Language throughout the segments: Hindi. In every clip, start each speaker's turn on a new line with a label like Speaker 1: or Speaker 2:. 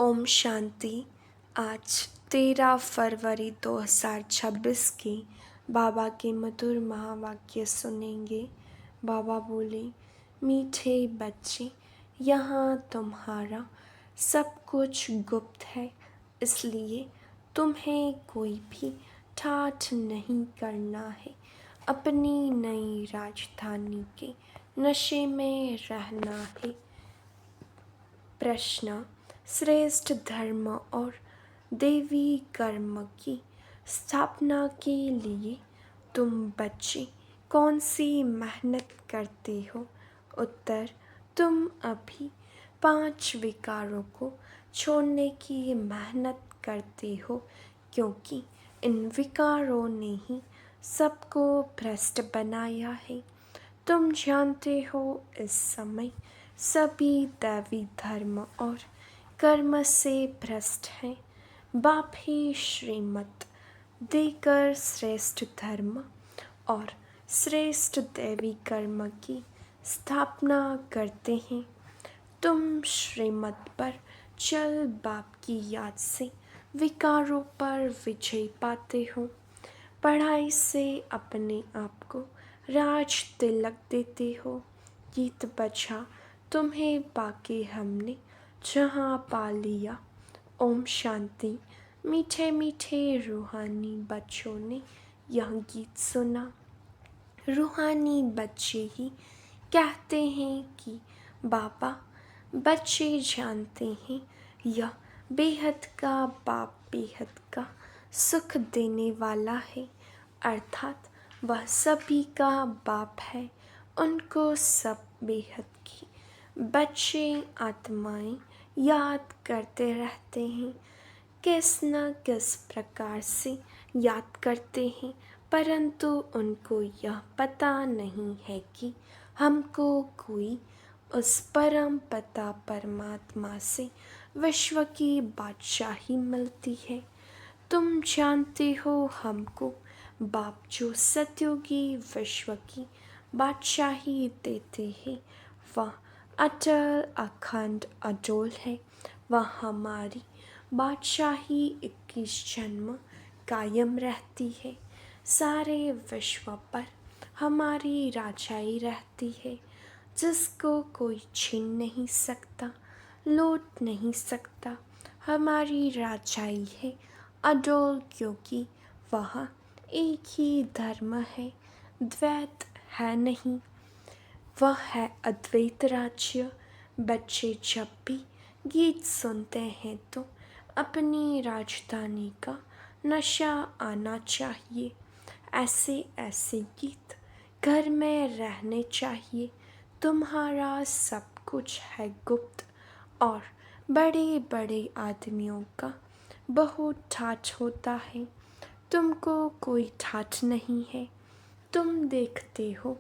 Speaker 1: ओम शांति। आज 13 फरवरी 2026 के बाबा के मधुर महावाक्य सुनेंगे। बाबा बोले, मीठे बच्चे, यहाँ तुम्हारा सब कुछ गुप्त है, इसलिए तुम्हें कोई भी ठाठ नहीं करना है। अपनी नई राजधानी के नशे में रहना है। प्रश्न: श्रेष्ठ धर्म और देवी कर्म की स्थापना के लिए तुम बच्चे कौन सी मेहनत करते हो? उत्तर: तुम अभी 5 विकारों को छोड़ने की मेहनत करते हो, क्योंकि इन विकारों ने ही सबको भ्रष्ट बनाया है। तुम जानते हो, इस समय सभी दैवी धर्म और कर्म से भ्रष्ट हैं। बाप ही श्रीमत देकर श्रेष्ठ धर्म और श्रेष्ठ दैवी कर्म की स्थापना करते हैं। तुम श्रीमत पर चल बाप की याद से विकारों पर विजय पाते हो। पढ़ाई से अपने आप को राज तिलक देते हो। गीत बजा तुम्हें पाके हमने जहाँ पा लिया। ओम शांति। मीठे मीठे रूहानी बच्चों ने यह गीत सुना। रूहानी बच्चे ही कहते हैं कि बाबा, बच्चे जानते हैं यह बेहद का बाप बेहद का सुख देने वाला है, अर्थात वह सभी का बाप है। उनको सब बेहद की बच्चे आत्माएं याद करते रहते हैं। किस न किस प्रकार से याद करते हैं, परंतु उनको यह पता नहीं है कि हमको कोई उस परम पिता परमात्मा से विश्व की बादशाही मिलती है। तुम जानते हो, हमको बाप जो सत्युगी विश्व की बादशाही देते हैं, वह अटल अखंड अडोल है। वह हमारी बादशाही 21 जन्म कायम रहती है। सारे विश्व पर हमारी राजाई रहती है, जिसको कोई छीन नहीं सकता, लूट नहीं सकता। हमारी राजाई है अडोल, क्योंकि वह एक ही धर्म है, द्वैत है नहीं। वह है अद्वैत राज्य। बच्चे जब भी गीत सुनते हैं तो अपनी राजधानी का नशा आना चाहिए। ऐसे ऐसे गीत घर में रहने चाहिए। तुम्हारा सब कुछ है गुप्त, और बड़े बड़े आदमियों का बहुत ठाठ होता है। तुमको कोई ठाठ नहीं है। तुम देखते हो,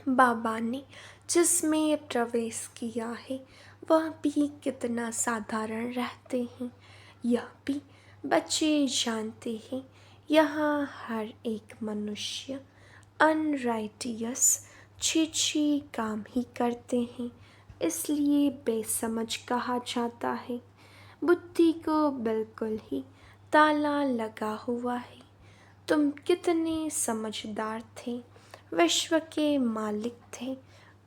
Speaker 1: बाबा ने जिसमें प्रवेश किया है वह भी कितना साधारण रहते हैं। यह भी बच्चे जानते हैं। यहाँ हर एक मनुष्य अनराइटियस छी काम ही करते हैं, इसलिए बेसमझ कहा जाता है। बुद्धि को बिल्कुल ही ताला लगा हुआ है। तुम कितने समझदार थे, विश्व के मालिक थे,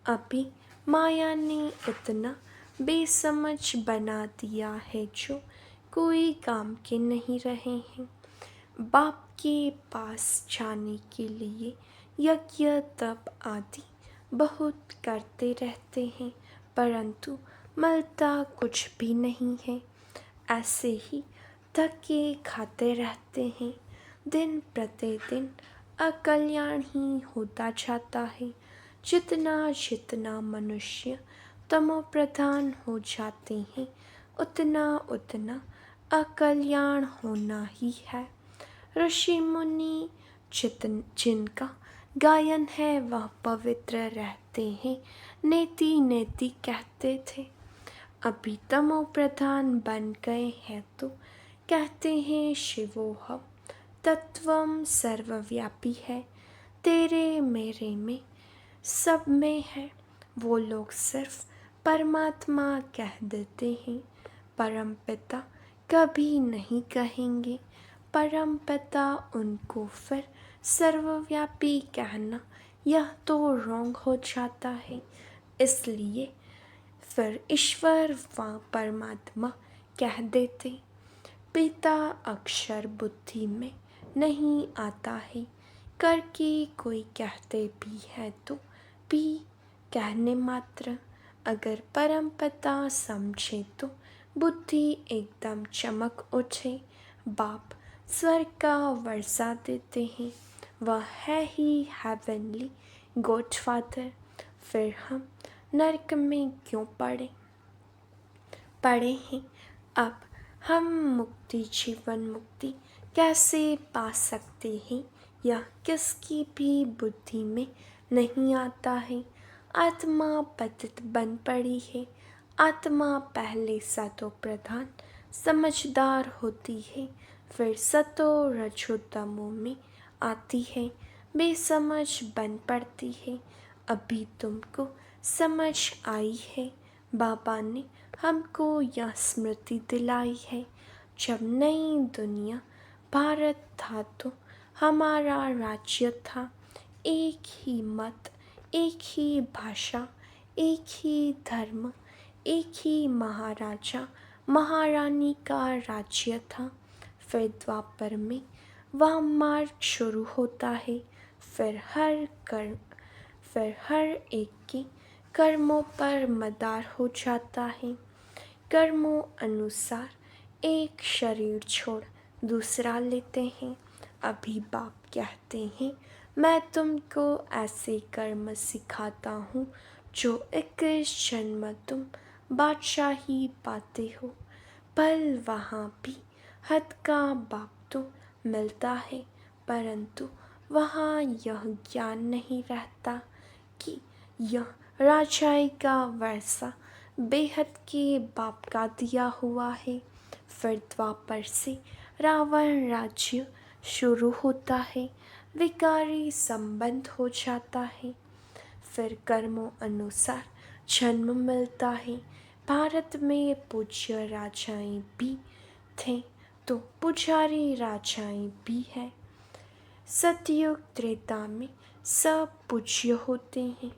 Speaker 1: अभी माया ने इतना बेसमझ बना दिया है जो कोई काम के नहीं रहे हैं। बाप के पास जाने के लिए यज्ञ तप आदि बहुत करते रहते हैं, परंतु मिलता कुछ भी नहीं है। ऐसे ही धक्के खाते रहते हैं। दिन प्रतिदिन अकल्याण ही होता जाता है। जितना जितना मनुष्य तमोप्रधान हो जाते हैं, उतना उतना अकल्याण होना ही है। ऋषि मुनि जिनका गायन है वह पवित्र रहते हैं, नेति नेति कहते थे। अभी तमोप्रधान बन गए हैं तो कहते हैं शिवोहम, तत्वम सर्वव्यापी है, तेरे मेरे में सब में है। वो लोग सिर्फ परमात्मा कह देते हैं, परमपिता कभी नहीं कहेंगे। परमपिता उनको फिर सर्वव्यापी कहना यह तो रॉन्ग हो जाता है। इसलिए फिर ईश्वर व परमात्मा कह देते। पिता अक्षर बुद्धि में नहीं आता है करके कोई कहते भी है तो भी कहने मात्र। अगर परमपिता समझे तो बुद्धि एकदम चमक उठे। बाप स्वर्ग का वर्षा देते हैं, वह है ही हेवनली गॉडफादर। फिर हम नरक में क्यों पड़े हैं। अब हम मुक्ति जीवन मुक्ति कैसे पा सकते हैं, यह किसकी भी बुद्धि में नहीं आता है। आत्मा पतित बन पड़ी है। आत्मा पहले सतो प्रधान समझदार होती है, फिर सतो रजोतमो में आती है, बेसमझ बन पड़ती है। अभी तुमको समझ आई है। बाबा ने हमको यह स्मृति दिलाई है। जब नई दुनिया भारत था तो हमारा राज्य था। एक ही मत, एक ही भाषा, एक ही धर्म, एक ही महाराजा महारानी का राज्य था। फिर द्वापर में वह मार्ग शुरू होता है। फिर हर एक के कर्मों पर मदार हो जाता है। कर्मों अनुसार एक शरीर छोड़ दूसरा लेते हैं। अभी बाप कहते हैं, मैं तुमको ऐसे कर्म सिखाता हूँ जो 21 जन्म तुम बादशाही पाते हो। पर वहाँ भी हद का बाप तो मिलता है, परंतु वहाँ यह ज्ञान नहीं रहता कि यह राजाई का वर्षा बेहद के बाप का दिया हुआ है। फिर द्वापर से रावण राज्य शुरू होता है। विकारी संबंध हो जाता है। फिर कर्मों अनुसार जन्म मिलता है। भारत में पूज्य राजाएं भी थे तो पुजारी राजाएं भी हैं। सतयुग त्रेता में सब पूज्य होते हैं,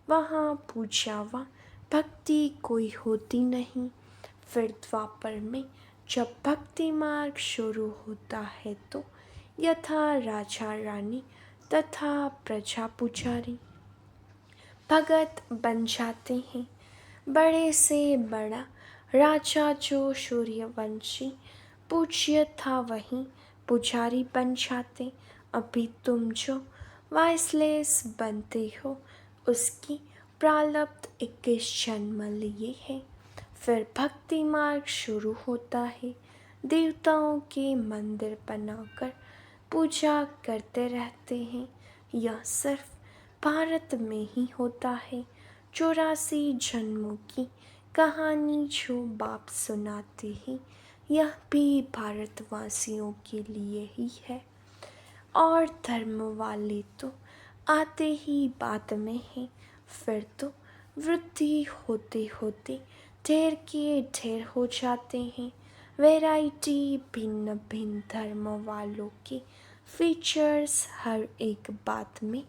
Speaker 1: वहाँ पूजा व भक्ति कोई होती नहीं। फिर द्वापर में जब भक्ति मार्ग शुरू होता है तो यथा राजा रानी तथा प्रजा पुजारी भगत बन जाते हैं। बड़े से बड़ा राजा जो सूर्यवंशी पूज्य था वहीं पुजारी बन जाते। अभी तुम जो वाइसलेस बनते हो उसकी प्रारब्ध 21 जन्म लिए है। फिर भक्ति मार्ग शुरू होता है। देवताओं के मंदिर बनाकर पूजा करते रहते हैं। यह सिर्फ भारत में ही होता है। 84 जन्मों की कहानी जो बाप सुनाते हैं, यह भी भारतवासियों के लिए ही है। और धर्म वाले तो आते ही बाद में हैं। फिर तो वृद्धि होते होते ढेर के ढेर हो जाते हैं। वैरायटी भिन्न भिन्न धर्म वालों के फीचर्स हर एक बात में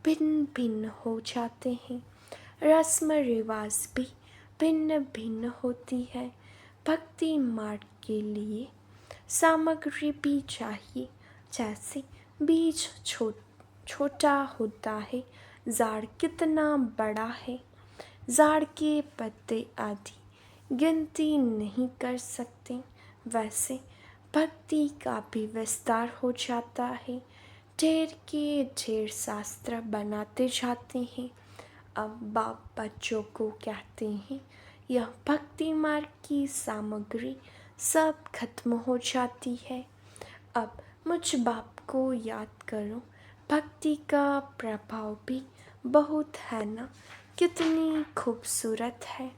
Speaker 1: भिन्न भिन्न हो जाते हैं। रस्म रिवाज भी भिन्न भिन्न होती है। भक्ति मार्ग के लिए सामग्री भी चाहिए। जैसे बीज छोटा होता है, झाड़ कितना बड़ा है, झाड़ के पत्ते आदि गिनती नहीं कर सकते। वैसे भक्ति का भी विस्तार हो जाता है। ढेर के ढेर शास्त्र बनाते जाते हैं। अब बाप बच्चों को कहते हैं, यह भक्ति मार्ग की सामग्री सब खत्म हो जाती है। अब मुझ बाप को याद करो। भक्ति का प्रभाव भी बहुत है ना, कितनी खूबसूरत है।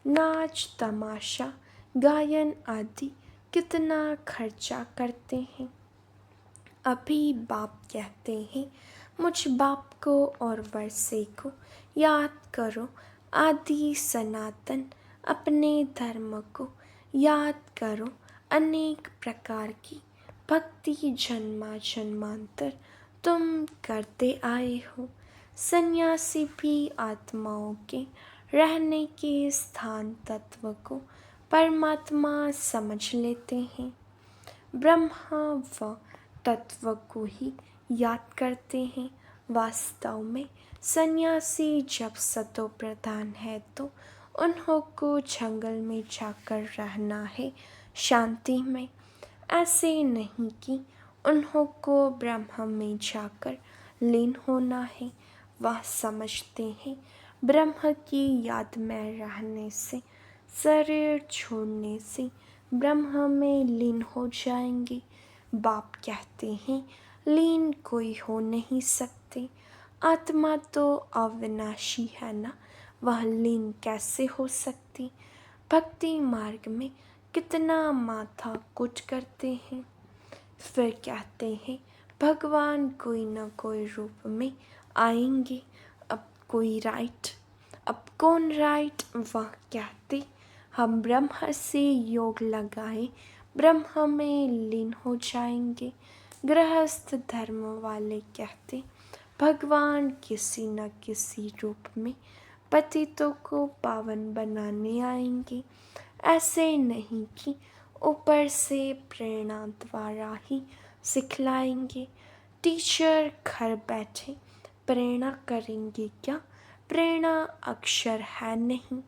Speaker 1: नाच तमाशा गायन आदि कितना खर्चा करते हैं। अभी बाप कहते हैं, मुझ बाप को और वर्षे को याद करो। आदि सनातन अपने धर्म को याद करो अनेक प्रकार की भक्ति जन्मा जन्मांतर तुम करते आए हो। सन्यासी भी आत्माओं के रहने के स्थान तत्व को परमात्मा समझ लेते हैं। ब्रह्मा व तत्व को ही याद करते हैं। वास्तव में सन्यासी जब सतो प्रधान है तो उन्हों को जंगल में जाकर रहना है शांति में। ऐसे नहीं कि उन्हों को ब्रह्म में जाकर लीन होना है। वह समझते हैं ब्रह्म की याद में रहने से, शरीर छोड़ने से ब्रह्म में लीन हो जाएंगे। बाप कहते हैं लीन कोई हो नहीं सकते। आत्मा तो अविनाशी है ना, वह लीन कैसे हो सकती। भक्ति मार्ग में कितना माथा कुट करते हैं, फिर कहते हैं भगवान कोई न कोई रूप में आएंगे। अब कोई राइट, अब कौन राइट। वह कहते हम ब्रह्म से योग लगाए ब्रह्म में लीन हो जाएंगे। गृहस्थ धर्म वाले कहते भगवान किसी न किसी रूप में पतितों को पावन बनाने आएंगे। ऐसे नहीं कि ऊपर से प्रेरणा द्वारा ही सिखलाएंगे। टीचर घर बैठे प्रेरणा करेंगे क्या, प्रेरणा अक्षर है नहीं।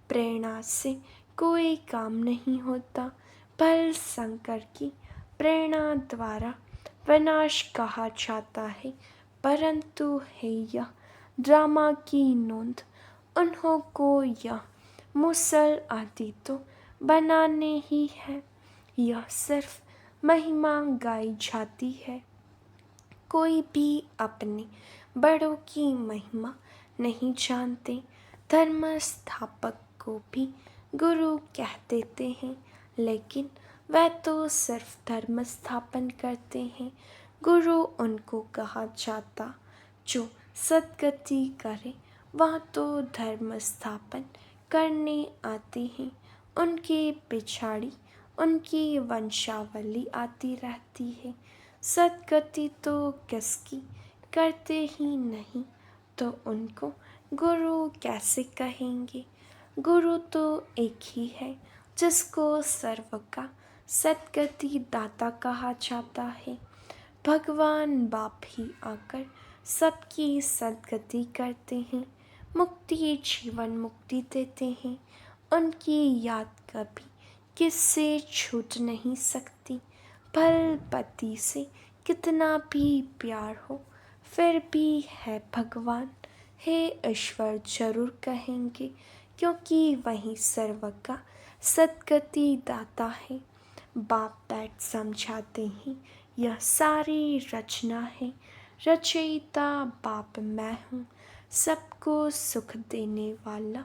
Speaker 1: प्रेरणा से कोई काम नहीं होता। पर शंकर की प्रेरणा द्वारा विनाश कहा जाता है, परंतु है यह ड्रामा की नोंद। उन्हों को यह मुसल आदि तो बनाने ही है। यह सिर्फ महिमा गाई जाती है। कोई भी अपने बड़ों की महिमा नहीं जानते। धर्म स्थापक को भी गुरु कह देते हैं, लेकिन वह तो सिर्फ धर्म स्थापन करते हैं। गुरु उनको कहा जाता जो सद्गति करे। वह तो धर्म स्थापन करने आते हैं। उनके पिछाड़ी उनकी वंशावली आती रहती है। सद्गति तो किसकी करते ही नहीं, तो उनको गुरु कैसे कहेंगे। गुरु तो एक ही है जिसको सर्व का सद्गति दाता कहा जाता है। भगवान बाप ही आकर सबकी सद्गति करते हैं, मुक्ति जीवन मुक्ति देते हैं। उनकी याद कभी किससे छूट नहीं सकती। फल पति से कितना भी प्यार हो, फिर भी है भगवान, हे ईश्वर जरूर कहेंगे, क्योंकि वही सर्व का सद्गति दाता है। बाप बैठ समझाते हैं यह सारी रचना है। रचयिता बाप मैं हूँ, सबको सुख देने वाला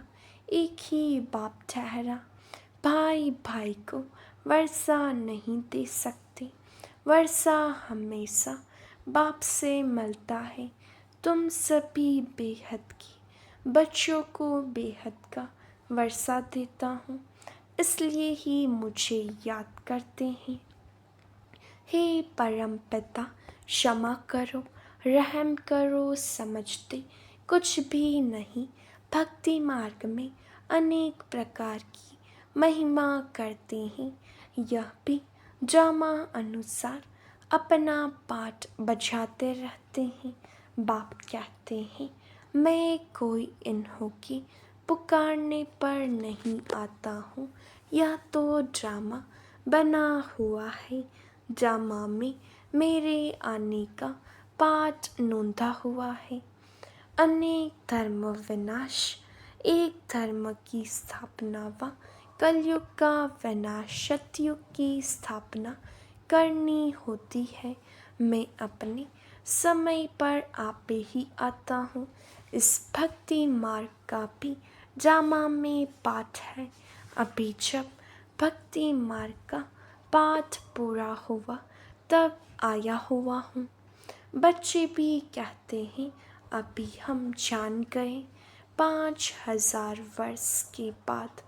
Speaker 1: एक ही बाप ठहरा। भाई भाई को वर्षा नहीं दे सकते, वर्षा हमेशा बाप से मिलता है। तुम सभी बेहद की बच्चों को बेहद का वर्षा देता हूँ, इसलिए ही मुझे याद करते हैं। हे परम पिता क्षमा करो, रहम करो, समझते कुछ भी नहीं। भक्ति मार्ग में अनेक प्रकार की महिमा करते हैं। यह भी ड्रामा अनुसार अपना पाठ बजाते रहते हैं। बाप कहते हैं मैं कोई इन्हों की पुकारने पर नहीं आता हूँ। यह तो ड्रामा बना हुआ है। ड्रामा में मेरे आने का पाठ नोंधा हुआ है। अनेक धर्म विनाश, एक धर्म की स्थापना व कलयुग का विनाश, सतयुग की स्थापना करनी होती है। मैं अपने समय पर आपे ही आता हूँ। इस भक्ति मार्ग का भी ड्रामा में पाठ है। अभी जब भक्ति मार्ग का पाठ पूरा हुआ तब आया हुआ हूँ। बच्चे भी कहते हैं अभी हम जान गए। 5000 वर्ष के बाद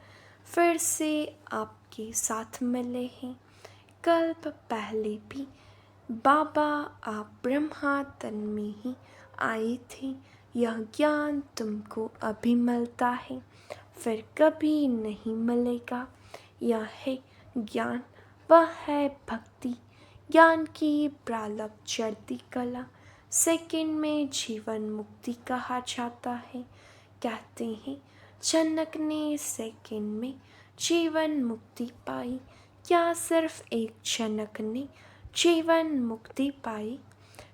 Speaker 1: फिर से आपके के साथ मिले हैं। कल्प पहले भी बाबा आप ब्रह्मा तन में ही आए थे। यह ज्ञान तुमको अभी मिलता है, फिर कभी नहीं मिलेगा। यह है ज्ञान, वह है भक्ति। ज्ञान की प्रालब्ध चढ़ती कला, सेकंड में जीवन मुक्ति कहा जाता है। कहते हैं जनक ने सेकंड में जीवन मुक्ति पाई। क्या सिर्फ एक जनक ने जीवन मुक्ति पाई?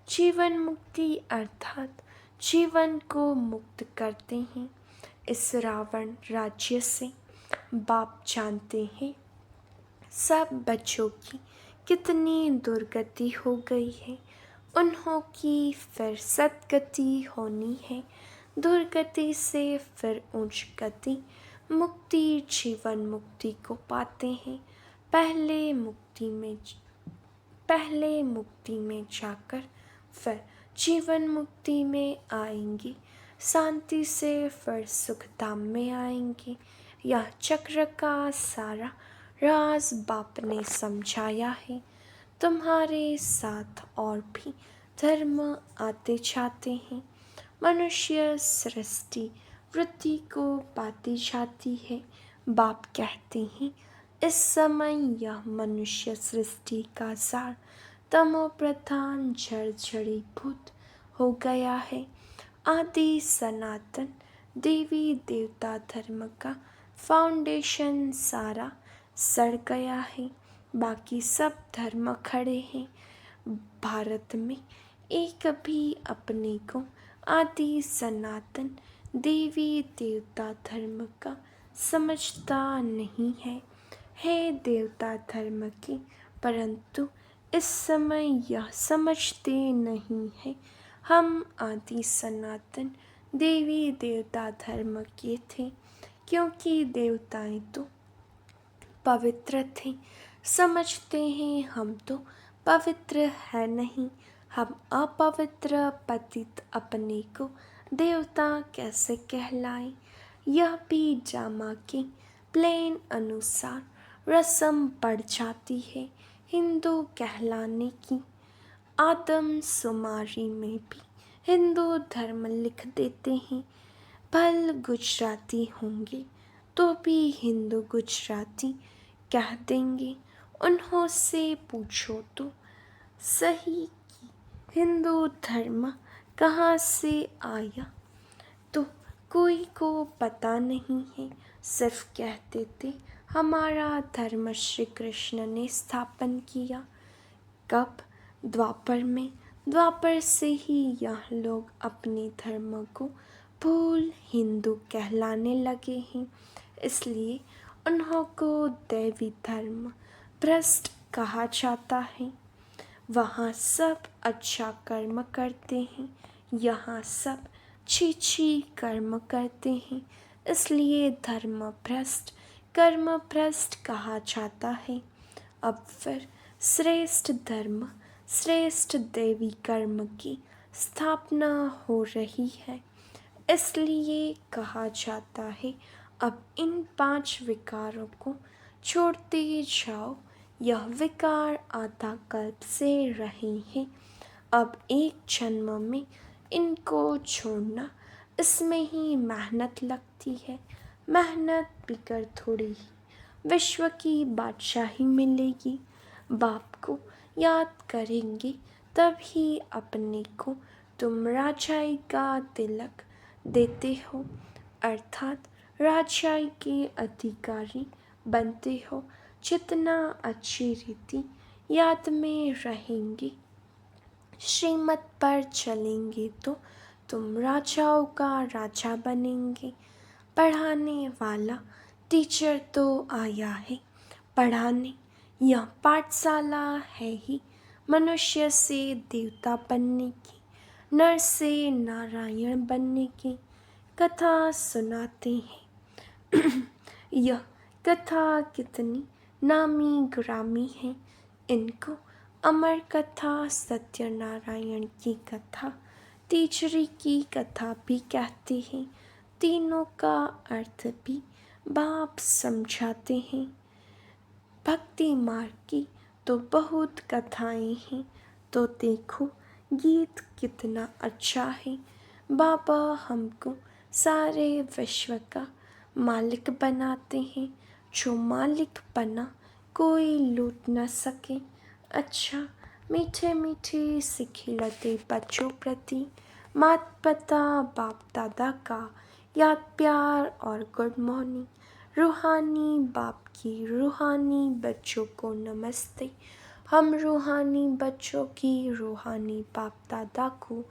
Speaker 1: जीवन मुक्ति अर्थात जीवन को मुक्त करते हैं इस रावण राज्य से। बाप जानते हैं सब बच्चों की कितनी दुर्गति हो गई है, उन्हों की फिर सद्गति होनी है। दुर्गति से फिर उच्च गति, मुक्ति जीवन मुक्ति को पाते हैं। पहले मुक्ति में जाकर फिर जीवन मुक्ति में आएंगे। शांति से फिर सुख धाम में आएंगे। यह चक्र का सारा राज बाप ने समझाया है। तुम्हारे साथ और भी धर्म आते जाते हैं। मनुष्य सृष्टि वृत्ति को पाती जाती है। बाप कहते हैं इस समय यह मनुष्य सृष्टि का सार तमो प्रधान जर्जरीभूत हो गया है। आदि सनातन देवी देवता धर्म का फाउंडेशन सारा सड़ गया है। बाकी सब धर्म खड़े हैं। भारत में एक भी अपने को आदि सनातन देवी देवता धर्म का समझता नहीं है देवता धर्म के, परंतु इस समय यह समझते नहीं है हम आदि सनातन देवी देवता धर्म के थे, क्योंकि देवताएं तो पवित्र थे। समझते हैं हम तो पवित्र है नहीं, हम अपवित्र पतित अपने को देवता कैसे कहलाएं। यह भी ड्रामा के प्लेन अनुसार रस्म पड़ जाती है हिंदू कहलाने की। आदम शुमारी में भी हिंदू धर्म लिख देते हैं। भल गुजराती होंगे तो भी हिंदू गुजराती कह देंगे। उन्हों से पूछो तो सही कि हिंदू धर्म कहाँ से आया, तो कोई को पता नहीं है। सिर्फ कहते थे हमारा धर्म श्री कृष्ण ने स्थापन किया। कब? द्वापर में। द्वापर से ही यह लोग अपने धर्म को भूल हिंदू कहलाने लगे हैं। इसलिए उन्हों को दैवी धर्म भ्रष्ट कहा जाता है। वहाँ सब अच्छा कर्म करते हैं, यहाँ सब छी कर्म करते हैं। इसलिए धर्म भ्रष्ट कर्म भ्रष्ट कहा जाता है। अब फिर श्रेष्ठ धर्म श्रेष्ठ देवी कर्म की स्थापना हो रही है। इसलिए कहा जाता है अब इन 5 विकारों को छोड़ते जाओ। यह विकार आधा कल्प से रहे हैं, अब एक जन्म में इनको छोड़ना, इसमें ही मेहनत लगती है। मेहनत बिकर थोड़ी ही विश्व की बादशाही मिलेगी। बाप को याद करेंगे तभी अपने को तुम राजाई का तिलक देते हो, अर्थात राजाई के अधिकारी बनते हो। जितना अच्छी रीति याद में रहेंगे, श्रीमत पर चलेंगे तो तुम राजाओं का राजा बनेंगे। पढ़ाने वाला टीचर तो आया है पढ़ाने। यह पाठशाला है ही मनुष्य से देवता बनने की, नर से नारायण बनने की कथा सुनाते हैं। यह कथा कितनी नामी ग्रामी है। इनको अमर कथा, सत्यनारायण की कथा, तीसरी की कथा भी कहते हैं। तीनों का अर्थ भी बाप समझाते हैं। भक्ति मार्ग की तो बहुत कथाएं हैं, तो देखो गीत कितना अच्छा है। बाबा हमको सारे विश्व का मालिक बनाते हैं, जो मालिक बना कोई लूट न सके। अच्छा मीठे मीठे से खिलाते बच्चों प्रति माता पिता बाप दादा का याद प्यार और गुड मॉर्निंग। रूहानी बाप की रूहानी बच्चों को नमस्ते। हम रूहानी बच्चों की रूहानी बाप दादा को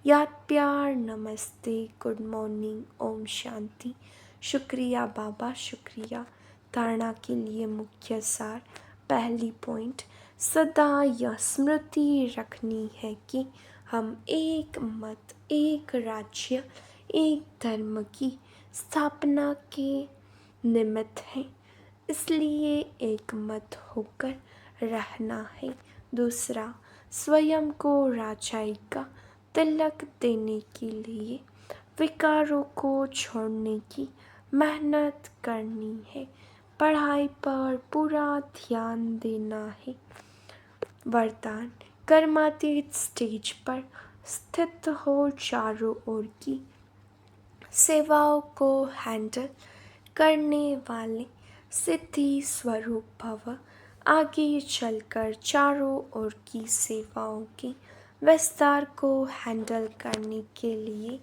Speaker 1: याद प्यार नमस्ते गुड मॉर्निंग ओम शांति। शुक्रिया बाबा शुक्रिया। धारणा के लिए मुख्य सार। पहली पॉइंट, सदा यह स्मृति रखनी है कि हम एक मत, एक राज्य, एक धर्म की स्थापना के निमित्त हैं, इसलिए एक मत होकर रहना है। दूसरा, स्वयं को राजाई का तिलक देने के लिए विकारों को छोड़ने की मेहनत करनी है। पढ़ाई पर पूरा ध्यान देना है। वरदान, कर्मातीत स्टेज पर स्थित हो चारों ओर की सेवाओं को हैंडल करने वाले सिद्धि स्वरूप भव। आगे चलकर चारों ओर की सेवाओं के विस्तार को हैंडल करने के लिए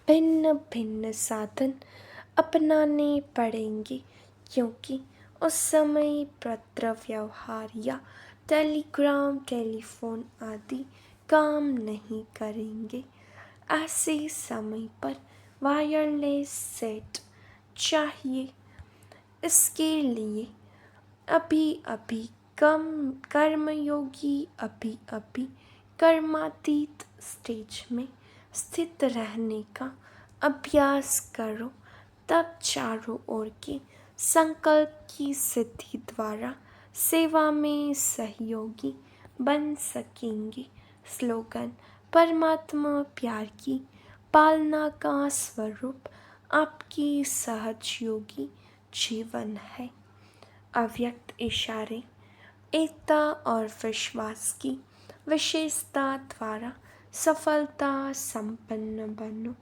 Speaker 1: भिन्न भिन्न साधन अपनाने पड़ेंगे, क्योंकि उस समय पत्र व्यवहार या टेलीग्राम टेलीफोन आदि काम नहीं करेंगे। ऐसे समय पर वायरलेस सेट चाहिए। इसके लिए अभी अभी कर्मयोगी अभी अभी कर्मातीत स्टेज में स्थित रहने का अभ्यास करो, तब चारों ओर के संकल्प की सिद्धि द्वारा सेवा में सहयोगी बन सकेंगे। स्लोगन, परमात्मा प्यार की पालना का स्वरूप आपकी सहजयोगी जीवन है। अव्यक्त इशारे, एकता और विश्वास की विशेषता द्वारा सफलता संपन्न बनो।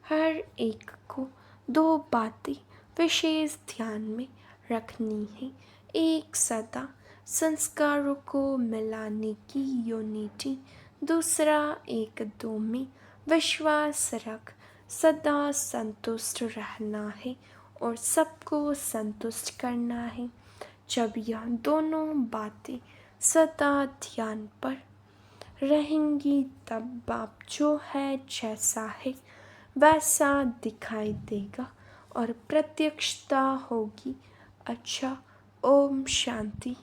Speaker 1: हर एक को दो बातें विशेष ध्यान में रखनी है। एक, सदा संस्कारों को मिलाने की यूनिटी। दूसरा, एक दो में विश्वास रख सदा संतुष्ट रहना है और सबको संतुष्ट करना है। जब यह दोनों बातें सदा ध्यान पर रहेंगी, तब बाप जो है जैसा है वैसा दिखाई देगा और प्रत्यक्षता होगी। अच्छा, ओम शांति।